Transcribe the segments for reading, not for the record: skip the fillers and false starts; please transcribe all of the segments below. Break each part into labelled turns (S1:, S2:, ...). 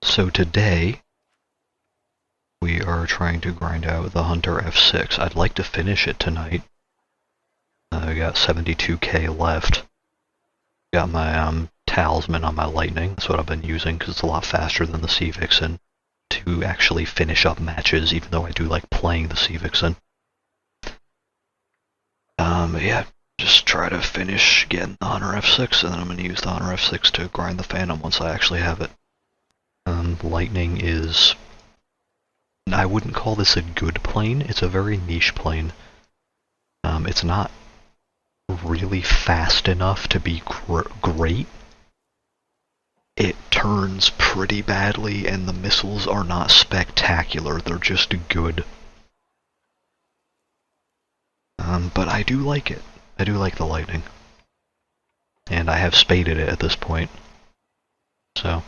S1: So today, we are trying to grind out the Hunter F6. I'd like to finish it tonight. I got 72k left. Got my Talisman on my Lightning. That's what I've been using because it's a lot faster than the Sea Vixen to actually finish up matches, even though I do like playing the Sea Vixen. Yeah, just try to finish getting the Hunter F6, and then I'm going to use the Hunter F6 to grind the Phantom once I actually have it. Lightning is... I wouldn't call this a good plane. It's a very niche plane. It's not really fast enough to be great. It turns pretty badly, and the missiles are not spectacular. They're just good. But I do like it. I do like the Lightning. And I have spaded it at this point. So,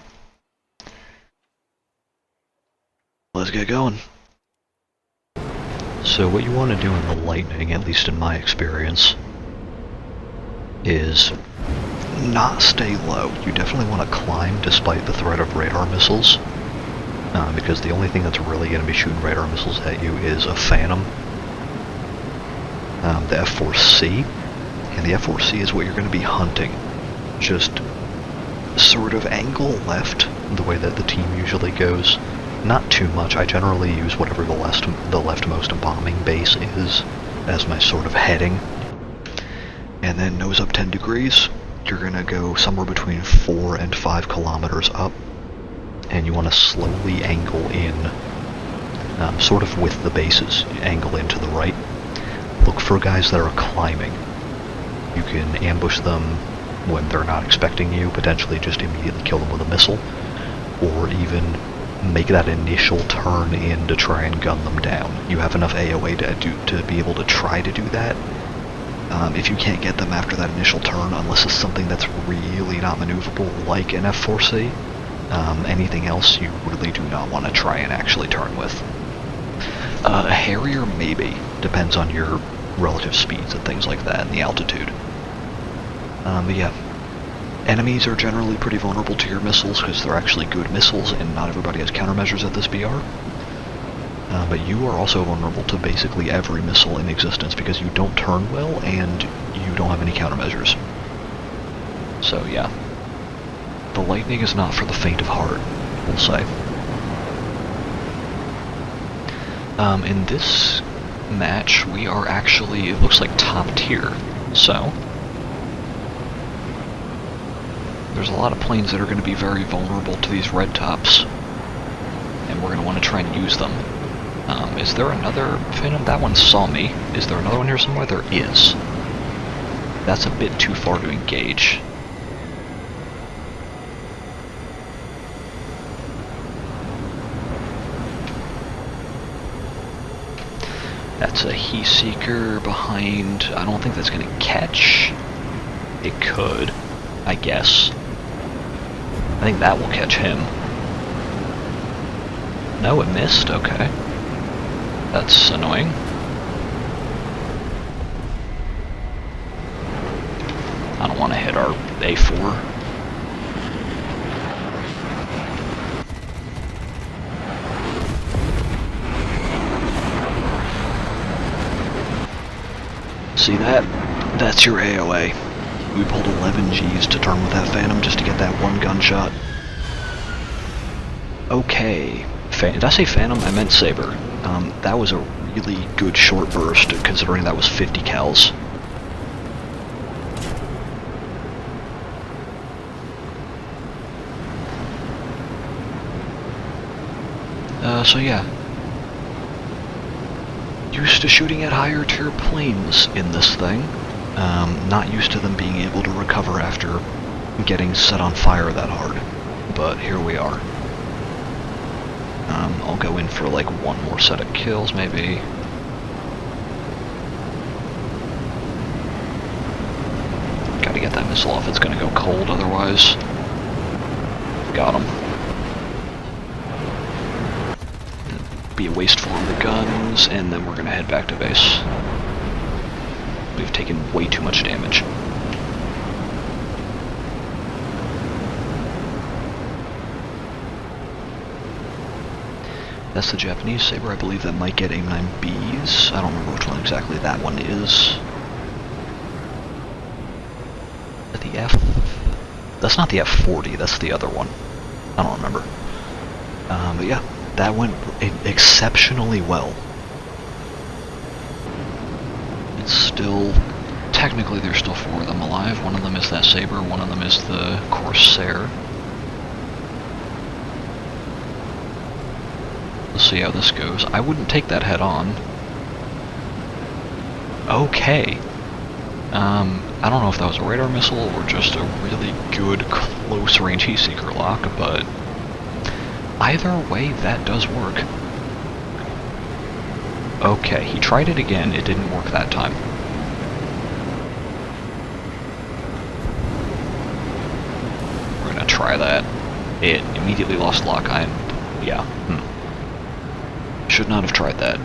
S1: let's get going. So what you want to do in the Lightning, at least in my experience, is not stay low. You definitely want to climb despite the threat of radar missiles, because the only thing that's really going to be shooting radar missiles at you is a Phantom, the F4C, and the F4C is what you're going to be hunting. Just sort of angle left, the way that the team usually goes. Not too much. I generally use whatever the leftmost bombing base is as my sort of heading. And then nose up 10 degrees. You're going to go somewhere between 4 and 5 kilometers up. And you want to slowly angle in, sort of with the bases. Angle in to the right. Look for guys that are climbing. You can ambush them when they're not expecting you, potentially just immediately kill them with a missile, or even make that initial turn in to try and gun them down. You have enough AOA to be able to try to do that. If you can't get them after that initial turn, unless it's something that's really not maneuverable like an F4C, anything else you really do not want to try and actually turn with. A Harrier maybe, depends on your relative speeds and things like that and the altitude. But yeah, enemies are generally pretty vulnerable to your missiles because they're actually good missiles and not everybody has countermeasures at this BR. But you are also vulnerable to basically every missile in existence because you don't turn well and you don't have any countermeasures. So yeah, the Lightning is not for the faint of heart, we'll say. In this match, we are actually, it looks like top tier, so there's a lot of planes that are going to be very vulnerable to these red tops, and we're going to want to try and use them. Is there another Phantom? That one saw me. Is there another one here somewhere? There is. That's a bit too far to engage. That's a Heat Seeker behind. I don't think that's going to catch. It could, I guess. I think that will catch him. No, it missed? Okay. That's annoying. I don't want to hit our A4. See that? That's your AOA. We pulled 11 Gs to turn with that Phantom just to get that one gunshot. Okay. Did I say Phantom? I meant Saber. That was a really good short burst, considering that was 50 cals. So yeah. Used to shooting at higher tier planes in this thing. Not used to them being able to recover after getting set on fire that hard. But here we are. I'll go in for like one more set of kills, maybe. Gotta get that missile off, it's gonna go cold otherwise. Got him. Be a waste for the guns, and then we're gonna head back to base. We've taken way too much damage. That's the Japanese saber. I believe that might get AIM-9Bs. I don't remember which one exactly that one is. The F... That's not the F40, that's the other one. I don't remember. But yeah, that went exceptionally well. It's still... Technically there's still 4 of them alive. One of them is that saber, one of them is the Corsair. Let's see how this goes. I wouldn't take that head on. Okay. I don't know if that was a radar missile or just a really good close-range heat-seeker lock, but either way, that does work. Okay, he tried it again. It didn't work that time. We're gonna try that. It immediately lost lock. Yeah. Should not have tried that.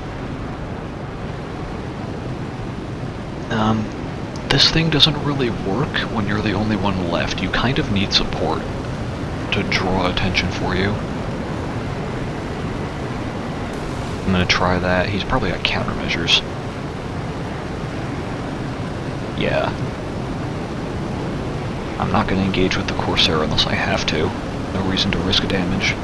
S1: This thing doesn't really work when you're the only one left. You kind of need support to draw attention for you. I'm gonna try that. He's probably got countermeasures. Yeah. I'm not gonna engage with the Corsair unless I have to. No reason to risk damage.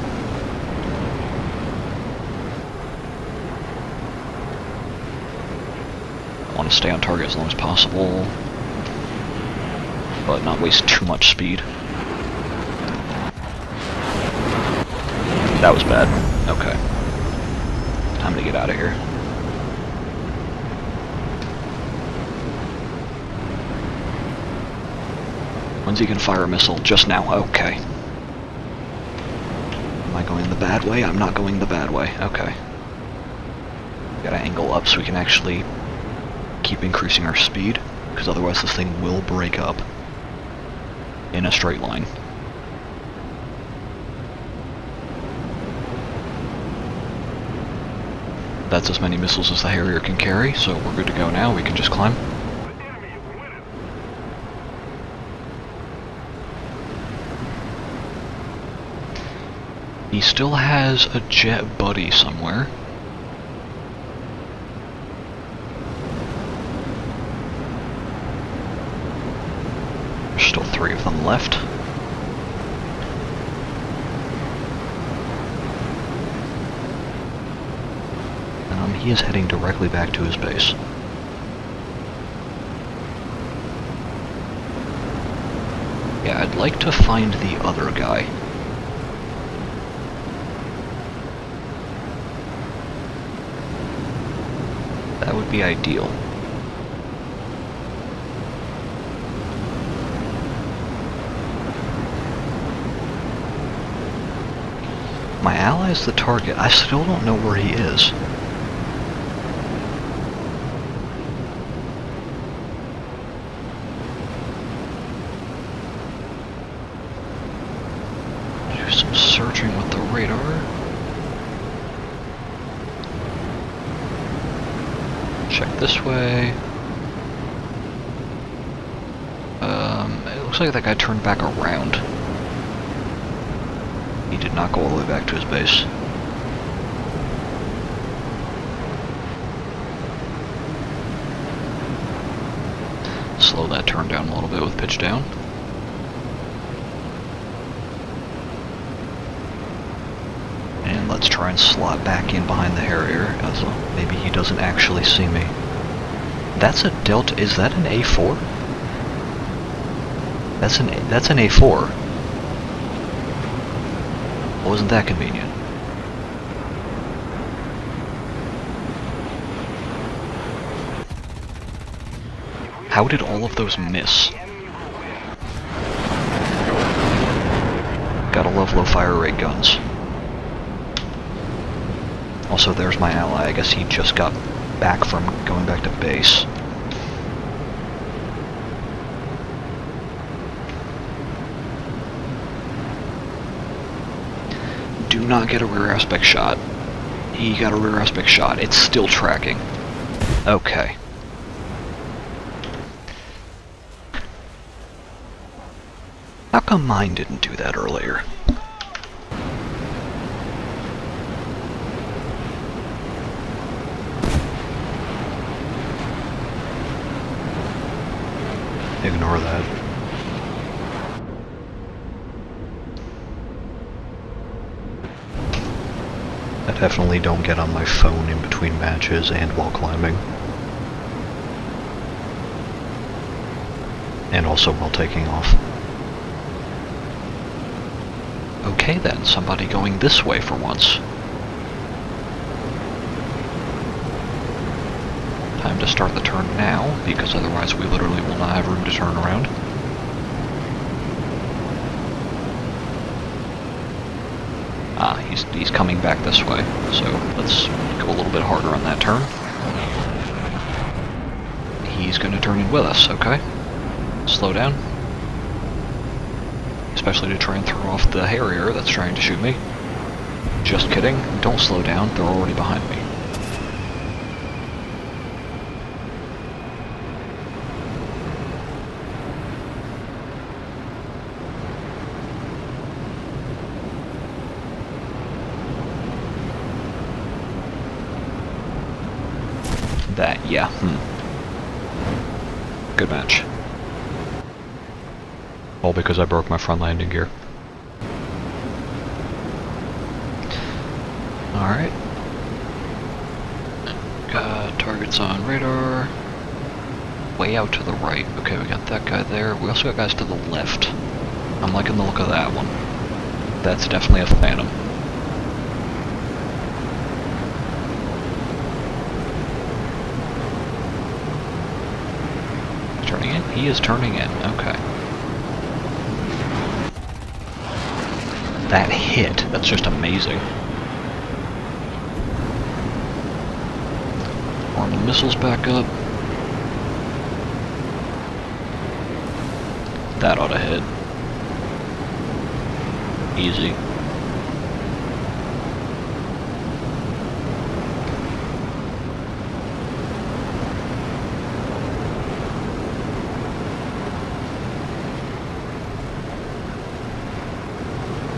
S1: I want to stay on target as long as possible, but not waste too much speed. That was bad. Okay. Time to get out of here. When's he gonna fire a missile? Just now. Okay. Am I going the bad way? I'm not going the bad way. Okay. Gotta angle up so we can actually keep increasing our speed, because otherwise this thing will break up in a straight line. That's as many missiles as the Harrier can carry, so we're good to go now. We can just climb. He still has a jet buddy somewhere. There's still 3 of them left. He is heading directly back to his base. Yeah, I'd like to find the other guy. That would be ideal. My ally is the target. I still don't know where he is. Do some searching with the radar. Check this way. It looks like that guy turned back around. He did not go all the way back to his base. Slow that turn down a little bit with pitch down. And let's try and slot back in behind the Harrier, as maybe he doesn't actually see me. That's a Delta. Is that an A4? That's an A4. Wasn't that convenient? How did all of those miss? Gotta love low fire rate guns. Also, there's my ally. I guess he just got back from going back to base. Do not get a rear aspect shot. He got a rear aspect shot. It's still tracking. Okay. How come mine didn't do that earlier? ignore that. I definitely don't get on my phone in between matches and while climbing. And also while taking off. Okay then, somebody going this way for once. Time to start the turn now, because otherwise we literally will not have room to turn around. Ah, he's coming back this way, so let's go a little bit harder on that turn. He's gonna turn in with us, okay? Slow down. Especially to try and throw off the Harrier that's trying to shoot me. Just kidding, don't slow down, they're already behind me. That, yeah, Good match. All because I broke my front landing gear. Alright. Targets on radar. Way out to the right. Okay, we got that guy there. We also got guys to the left. I'm liking the look of that one. That's definitely a Phantom. Turning in? He is turning in, okay. That hit, that's just amazing. Arm the missiles back up. That ought to hit. Easy.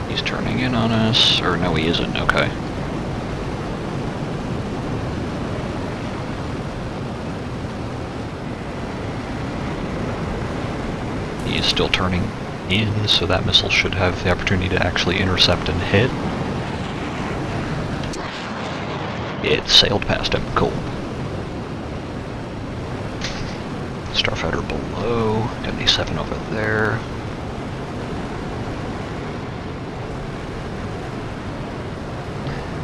S1: He's turning in on us, or no he isn't, okay. He is still turning in, so that missile should have the opportunity to actually intercept and hit. It sailed past him, cool. Starfighter below, MD7 over there.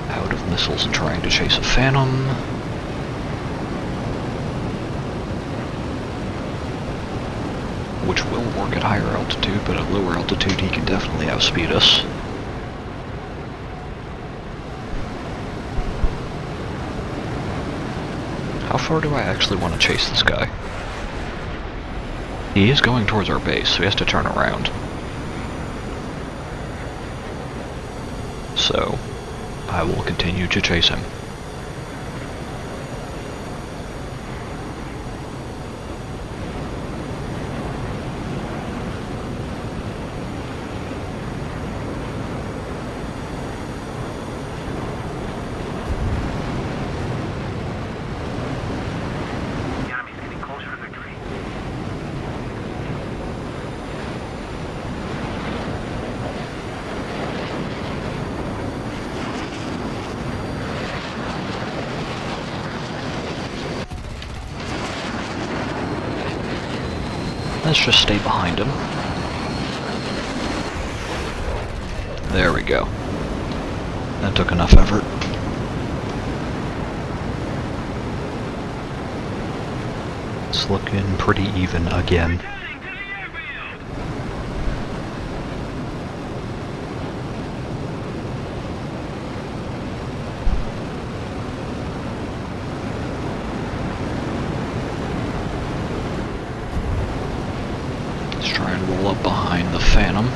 S1: Out of missiles and trying to chase a Phantom. Which will work at higher altitude, but at lower altitude he can definitely outspeed us. How far do I actually want to chase this guy? He is going towards our base, so he has to turn around. So, I will continue to chase him. Let's just stay behind him. There we go. That took enough effort. It's looking pretty even again. Let's try and roll up behind the Phantom.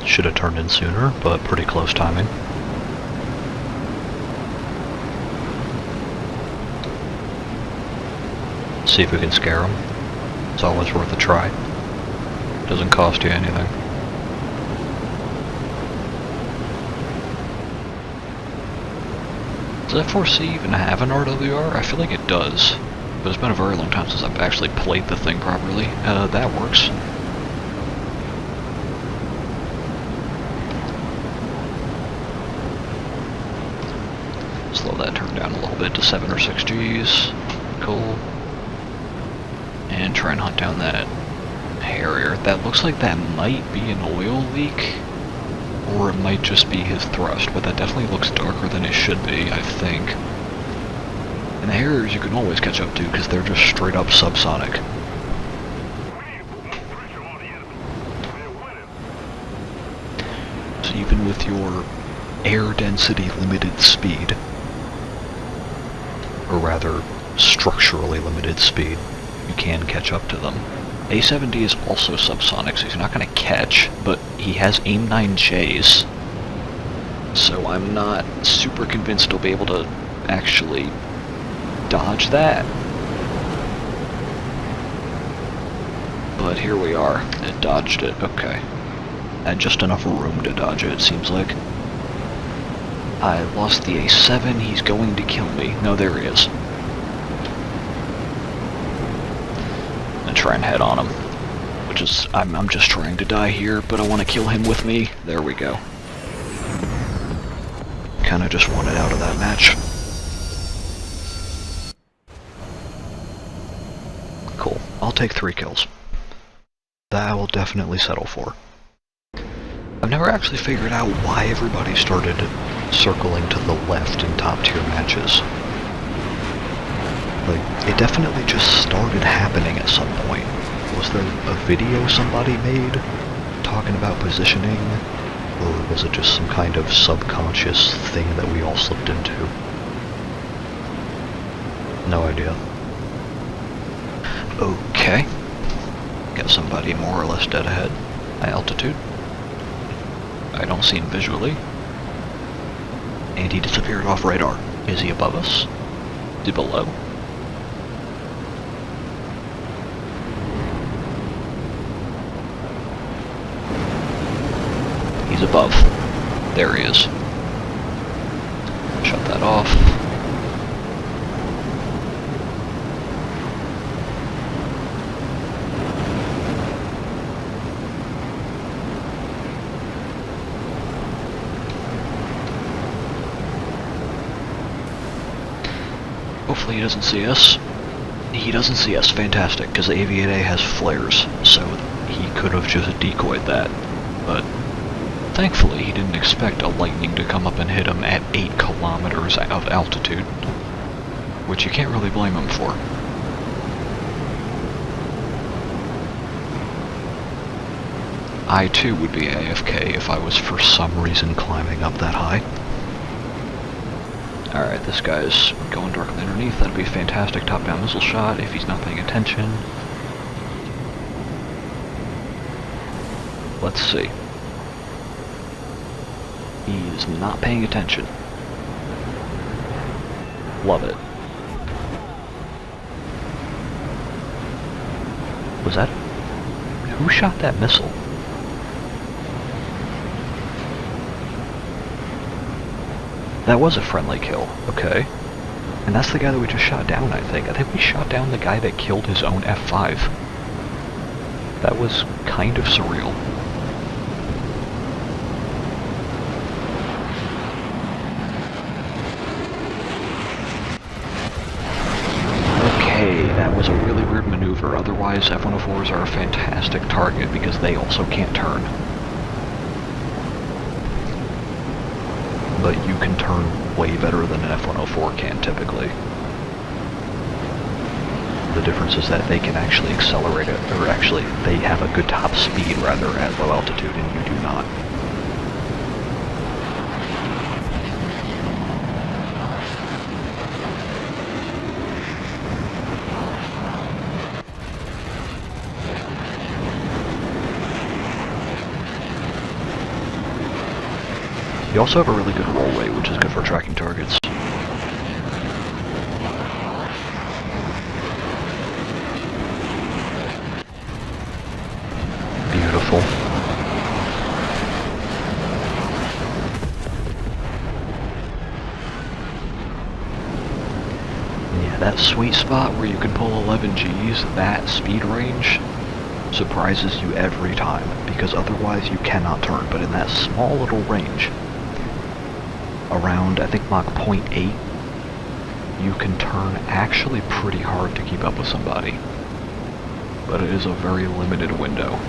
S1: Should have turned in sooner, but pretty close timing. See if we can scare them. It's always worth a try. Doesn't cost you anything. Does F4C even have an RWR? I feel like it does, but it's been a very long time since I've actually played the thing properly. That works. Slow that turn down a little bit to 7 or 6 Gs. Cool. And try and hunt down that Harrier. That looks like that might be an oil leak, or it might just be his thrust, but that definitely looks darker than it should be, I think. And the Harriers you can always catch up to because they're just straight up subsonic. So even with your air density limited speed, or rather structurally limited speed, you can catch up to them. A7D is also subsonic, so he's not going to catch, but he has AIM-9Js, so I'm not super convinced he'll be able to actually dodge that. But here we are. It dodged it. Okay. Had just enough room to dodge it, it seems like. I lost the A7. He's going to kill me. No, there he is. I'm gonna try and head on him. Which is, I'm just trying to die here, but I want to kill him with me. There we go. Kinda just wanted out of that match. Cool. I'll take 3 kills. That I will definitely settle for. I've never actually figured out why everybody started circling to the left in top tier matches. Like, it definitely just started happening at some point. Was there a video somebody made talking about positioning? Or was it just some kind of subconscious thing that we all slipped into? No idea. Okay. Got somebody more or less dead ahead. High altitude. I don't see him visually. And he disappeared off radar. Is he above us? Is he below? He's above. There he is. Shut that off. Hopefully he doesn't see us. He doesn't see us, fantastic, because the Aviate has flares, so he could have just decoyed that. But thankfully he didn't expect a lightning to come up and hit him at 8 kilometers of altitude, which you can't really blame him for. I too would be AFK if I was for some reason climbing up that high. Alright, this guy's going directly underneath. That'd be a fantastic top-down missile shot if he's not paying attention. Let's see. He's not paying attention. Love it. Was that... Who shot that missile? That was a friendly kill, okay. And that's the guy that we just shot down, I think. I think we shot down the guy that killed his own F5. That was kind of surreal. Okay, that was a really weird maneuver. Otherwise, F-104s are a fantastic target because they also can't turn. But you can turn way better than an F-104 can typically. The difference is that they can actually accelerate it, or actually, they have a good top speed rather at low altitude, and you do not. You also have a really good roll rate, which is good for tracking targets. Beautiful. That sweet spot where you can pull 11 Gs, that speed range surprises you every time, because otherwise you cannot turn. But in that small little range, around I think Mach 0.8, you can turn actually pretty hard to keep up with somebody. But it is a very limited window.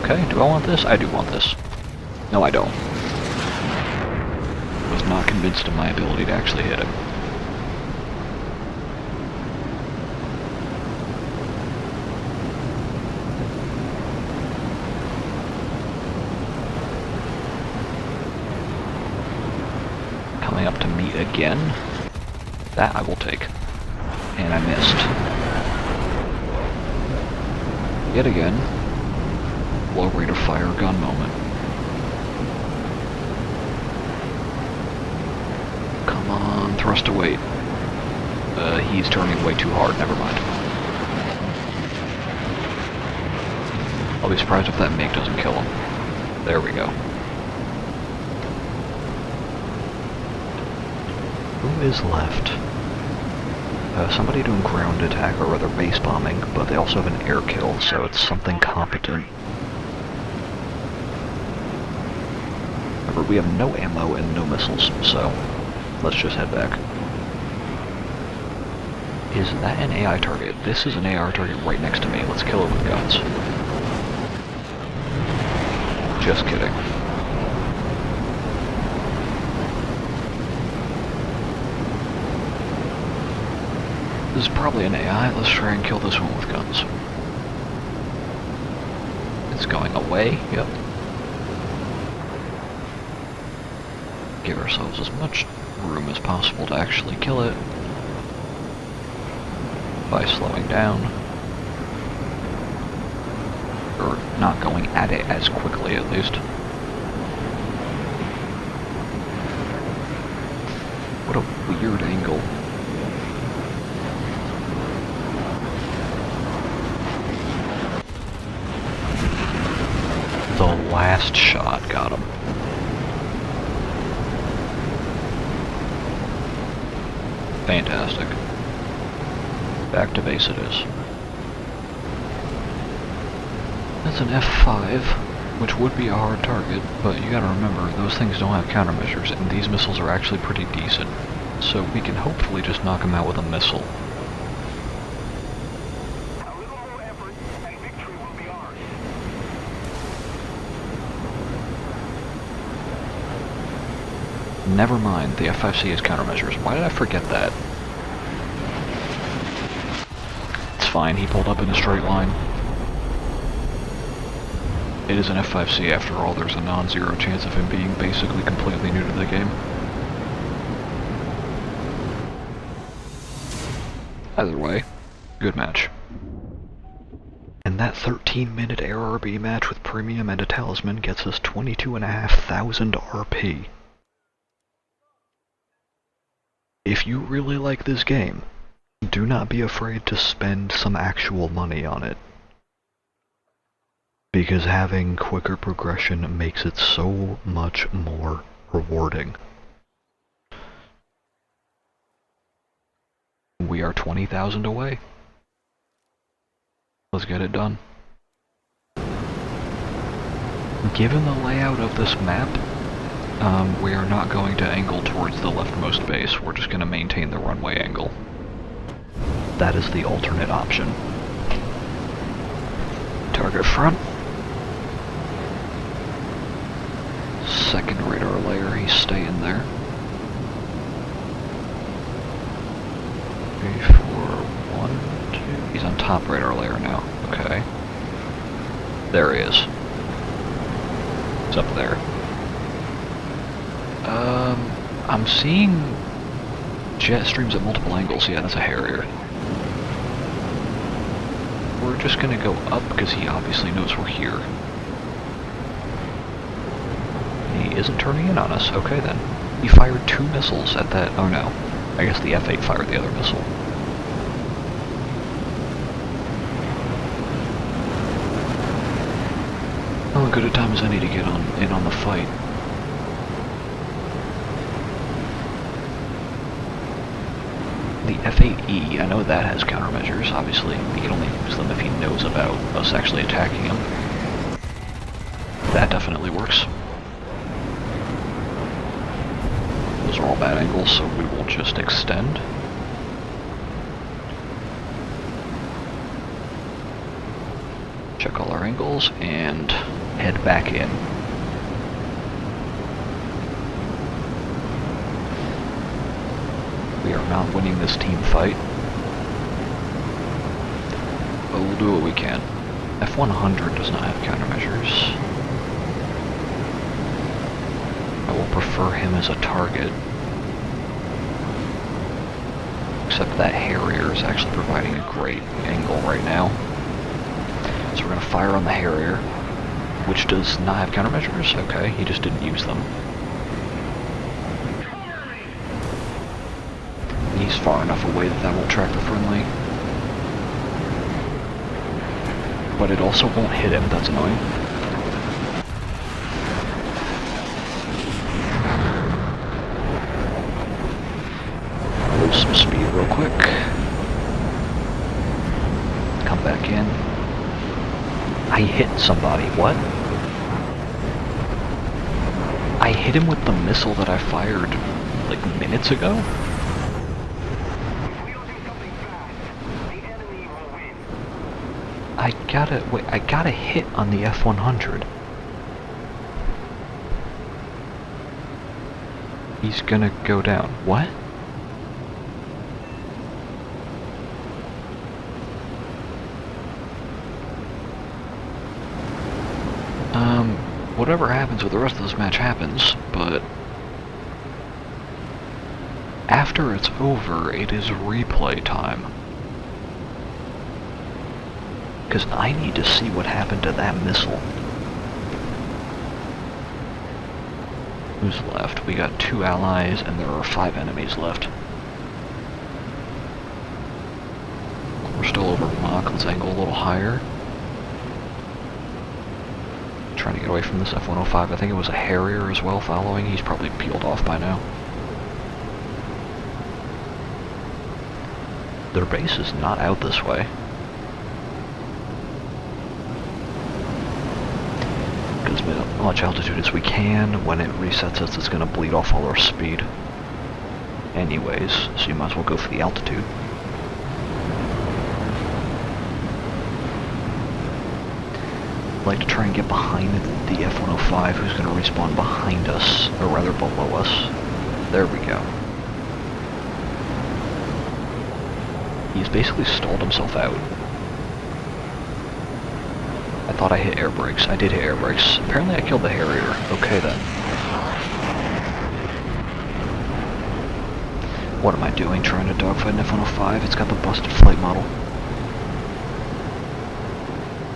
S1: Okay, do I want this? I do want this. No, I don't. Was not convinced of my ability to actually hit him. Coming up to me again. That I will take. And I missed. Yet again. Low rate of fire gun moment. Come on, thrust to weight. He's turning way too hard, never mind. I'll be surprised if that MiG doesn't kill him. There we go. Who is left? Somebody doing ground attack, or rather base bombing, but they also have an air kill, so it's something competent. We have no ammo and no missiles, so let's just head back. Is that an AI target? This is an AI target right next to me. Let's kill it with guns. Just kidding. This is probably an AI. Let's try and kill this one with guns. It's going away. Yep. Give ourselves as much room as possible to actually kill it by slowing down, or not going at it as quickly at least. What a weird angle. The last shot got him. Fantastic. Back to base it is. That's an F5, which would be a hard target, but you gotta remember, those things don't have countermeasures, and these missiles are actually pretty decent. So we can hopefully just knock them out with a missile.
S2: A little more effort, and victory will be ours.
S1: Never mind, the F5C has countermeasures. Why did I forget that? It's fine, he pulled up in a straight line. It is an F5C after all, there's a non-zero chance of him being basically completely new to the game. Either way, good match. And that 13-minute ARB match with Premium and a Talisman gets us 22,500 RP. If you really like this game, do not be afraid to spend some actual money on it. Because having quicker progression makes it so much more rewarding. We are 20,000 away. Let's get it done. Given the layout of this map, we are not going to angle towards the leftmost base. We're just going to maintain the runway angle. That is the alternate option. Target front. Second radar layer, he's staying there. 3, 4, 1, 2. He's on top radar layer now. Okay. There he is. It's up there. I'm seeing jet streams at multiple angles. Yeah, that's a Harrier. We're just gonna go up because he obviously knows we're here. He isn't turning in on us. Okay then. He fired 2 missiles at that. Oh no. I guess the F8 fired the other missile. Well, good a time as any to get in on the fight. The F8E, I know that has countermeasures. Obviously, he can only use them if he knows about us actually attacking him. That definitely works. Those are all bad angles, so we will just extend. Check all our angles and head back in. We are not winning this team fight, but we'll do what we can. F-100 does not have countermeasures. I will prefer him as a target. Except that Harrier is actually providing a great angle right now. So we're going to fire on the Harrier, which does not have countermeasures. Okay, he just didn't use them. He's far enough away that that won't track the friendly. But it also won't hit him, that's annoying. Lose some speed real quick. Come back in. I hit somebody, what? I hit him with the missile that I fired like minutes ago? I got a hit on the F-100. He's gonna go down. What? Whatever happens with the rest of this match happens, but after it's over, it is replay time. Because I need to see what happened to that missile. Who's left? We got 2 allies and there are 5 enemies left. We're still over Mach. Let's angle a little higher. Trying to get away from this F-105. I think it was a Harrier as well following. He's probably peeled off by now. Their base is not out this way. As much altitude as we can. When it resets us, it's going to bleed off all our speed. Anyways, so you might as well go for the altitude. I'd like to try and get behind the F-105 who's going to respawn behind us, or rather below us. There we go. He's basically stalled himself out. I thought I hit air brakes. I did hit air brakes. Apparently I killed the Harrier. Okay then. What am I doing trying to dogfight an F-105? It's got the busted flight model.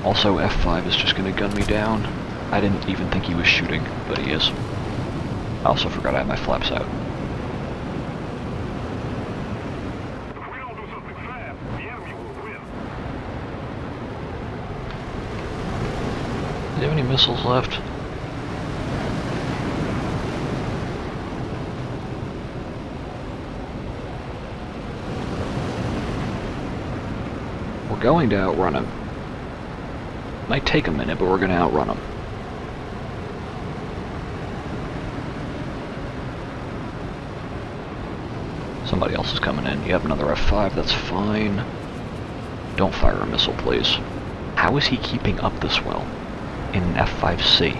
S1: Also, F5 is just going to gun me down. I didn't even think he was shooting, but he is. I also forgot I had my flaps out.
S2: If we don't do something fast, the enemy will win.
S1: Do you have any missiles left? We're going to outrun him. Might take a minute, but we're going to outrun him. Somebody else is coming in. You have another F5, that's fine. Don't fire a missile, please. How is he keeping up this well in an F5C?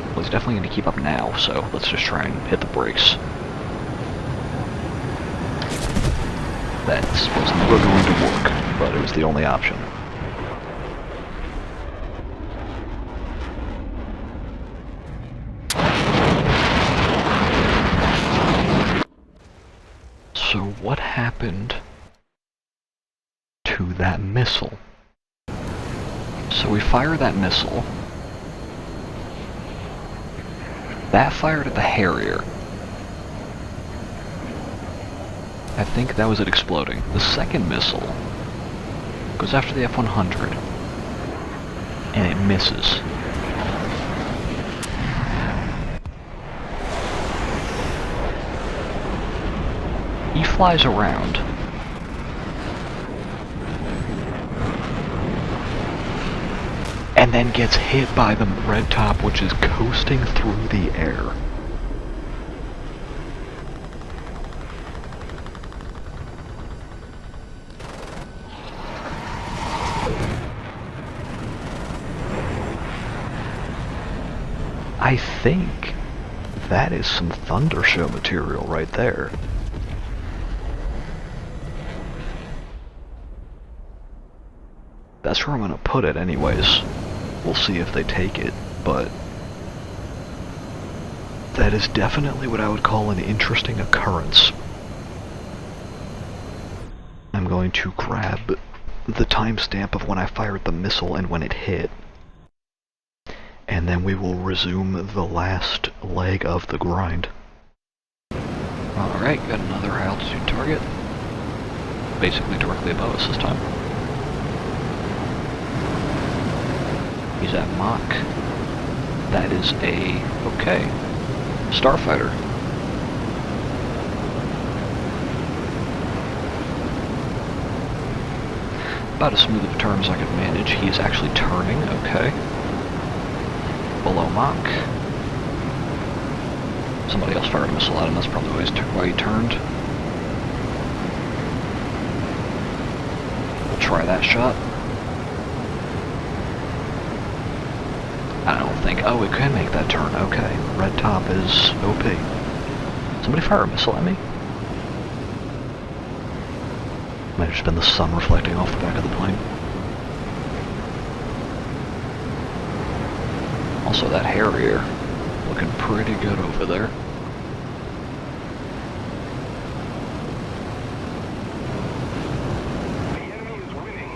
S1: Well, he's definitely going to keep up now, so let's just try and hit the brakes. That was never going to work, but it was the only option. So what happened to that missile? So we fire that missile. That fired at the Harrier. I think that was it exploding. The second missile goes after the F-100, and it misses. He flies around. And then gets hit by the red top, which is coasting through the air. I think that is some Thunder Show material right there. That's where I'm gonna put it anyways. We'll see if they take it, but that is definitely what I would call an interesting occurrence. I'm going to grab the timestamp of when I fired the missile and when it hit, and then we will resume the last leg of the grind. Alright, got another high altitude target. Basically directly above us this time. He's at Mach. That is a... okay. Starfighter. About as smooth of a turn as I could manage. He is actually turning, okay. Below Mach. Somebody else fired a missile at him, that's probably why he turned. We'll try that shot. I don't think... oh, it can make that turn, okay. Red top is OP. Somebody fire a missile at me? Might have just been the sun reflecting off the back of the plane. Also, that Harrier looking pretty good over there.
S2: The enemy is winning.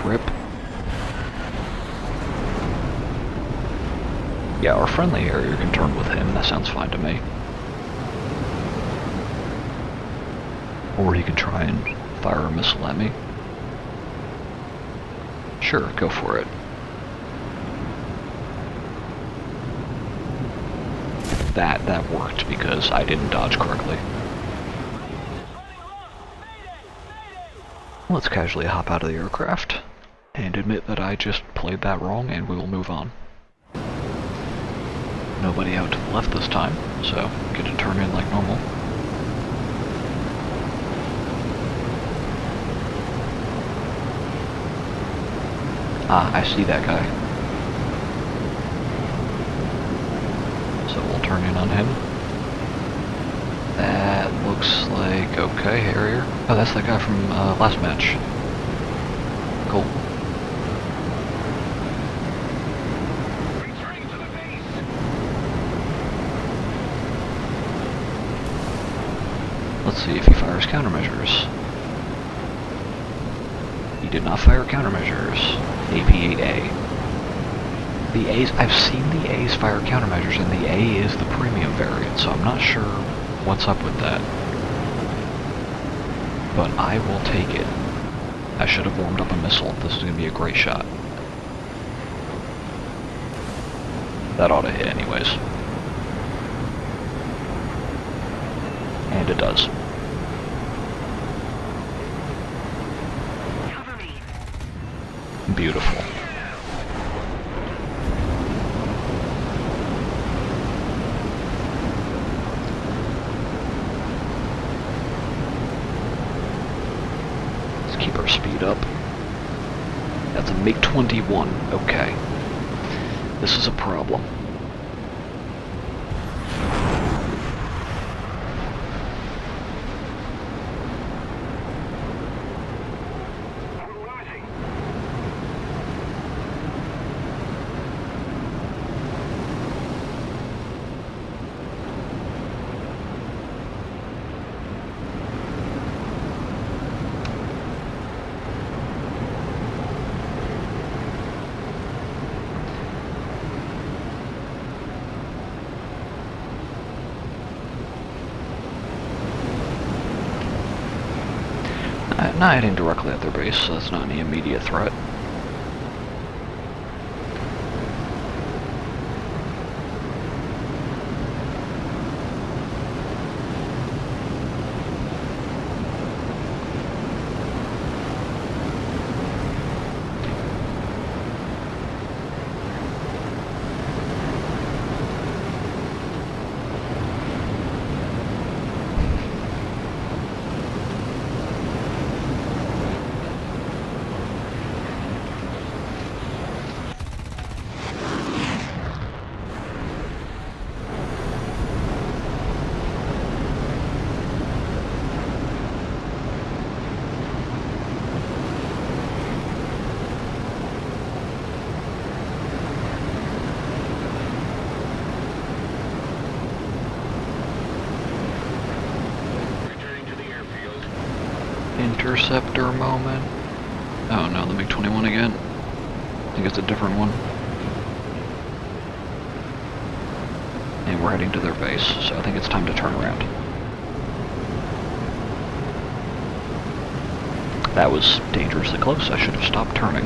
S1: Rip. Yeah, our friendly Harrier can turn with him, that sounds fine to me. Or he can try and fire a missile at me. Sure, go for it. That worked because I didn't dodge correctly. Let's casually hop out of the aircraft and admit that I just played that wrong, and we will move on. Nobody out to the left this time, so get to turn in like normal. Ah, I see that guy. So we'll turn in on him. That looks like... okay, Harrier. Oh, that's that guy from last match. Cool.
S2: Returning to the base.
S1: Let's see if he fires countermeasures. He did not fire countermeasures. AP-8A. The A's, I've seen the A's fire countermeasures, and the A is the premium variant, so I'm not sure what's up with that. But I will take it. I should have warmed up a missile. This is going to be a great shot. That ought to hit anyways. And it does.
S2: Cover me.
S1: Beautiful. Let's keep our speed up. That's a MiG-21. Okay. This is a problem.
S2: We're losing.
S1: Not hitting directly at their base, so that's not any immediate threat. Interceptor moment. Oh no, the MiG-21 again. I think it's a different one. And we're heading to their base, so I think it's time to turn around. That was dangerously close. I should have stopped turning.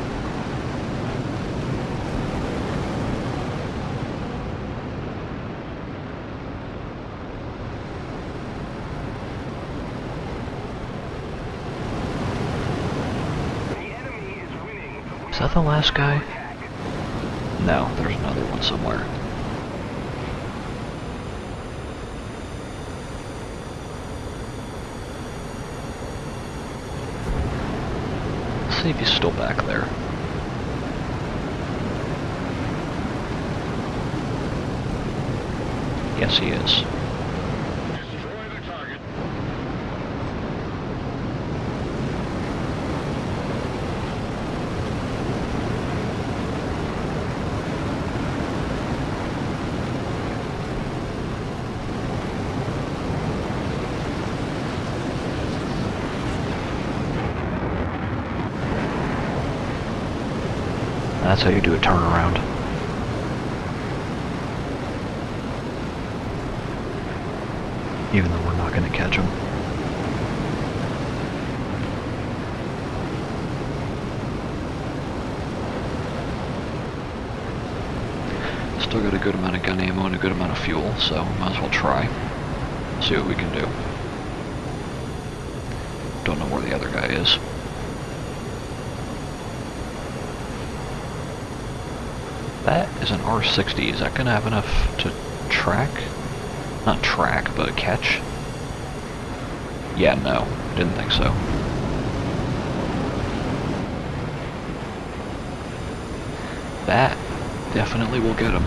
S1: Is that the last guy? No, there's another one somewhere. Let's see if he's still back there. Yes, he is.
S2: Destroy the target.
S1: That's how you do a turnaround. Even though we're not going to catch him. Still got a good amount of gun ammo and a good amount of fuel, so might as well try. See what we can do. Don't know where the other guy is. That is an R60. Is that going to have enough to track? Not track, but catch? Yeah, no. Didn't think so. That definitely will get him.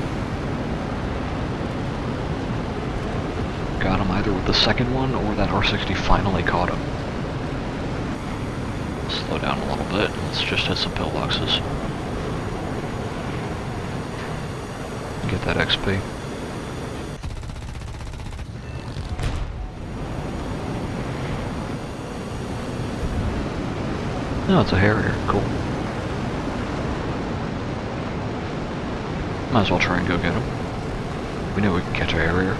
S1: Got him either with the second one or that R60 finally caught him. Slow down a little bit. Let's just hit some pillboxes. Get that XP. No, it's a Harrier. Cool. Might as well try and go get him. We know we can catch a Harrier.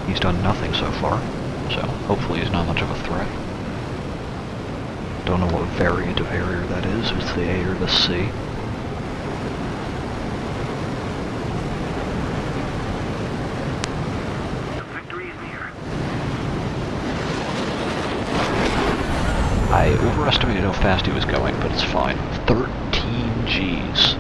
S1: He's done nothing so far, so hopefully he's not much of a threat. Don't know what variant of Harrier that is. If it's the A or the C. I overestimated how fast he was going, but it's fine. 13 Gs.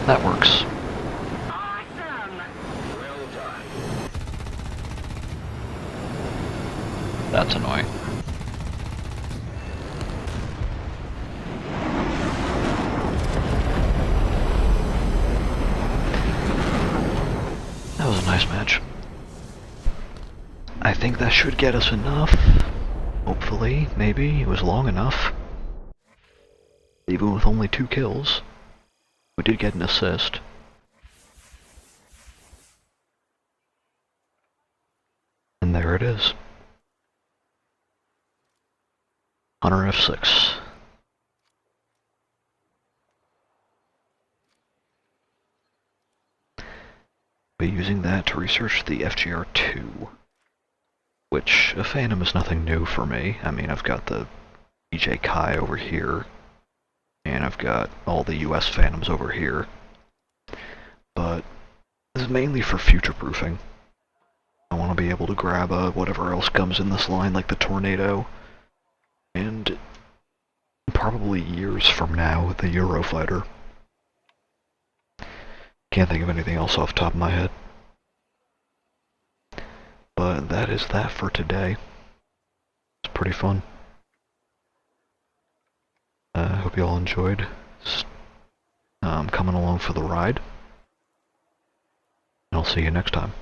S1: That works.
S2: Awesome. Well done.
S1: That's annoying. That was a nice match. I think that should get us enough. Hopefully, maybe. It was long enough. Even with only 2 kills. We did get an assist. And there it is. Hunter F6. Be using that to research the FGR-2, which a Phantom is nothing new for me. I mean, I've got the EJ Kai over here, and I've got all the US Phantoms over here, but this is mainly for future-proofing. I want to be able to grab whatever else comes in this line, like the Tornado, and probably years from now, the Eurofighter. Can't think of anything else off the top of my head. But that is that for today. It's pretty fun. I hope you all enjoyed coming along for the ride. And I'll see you next time.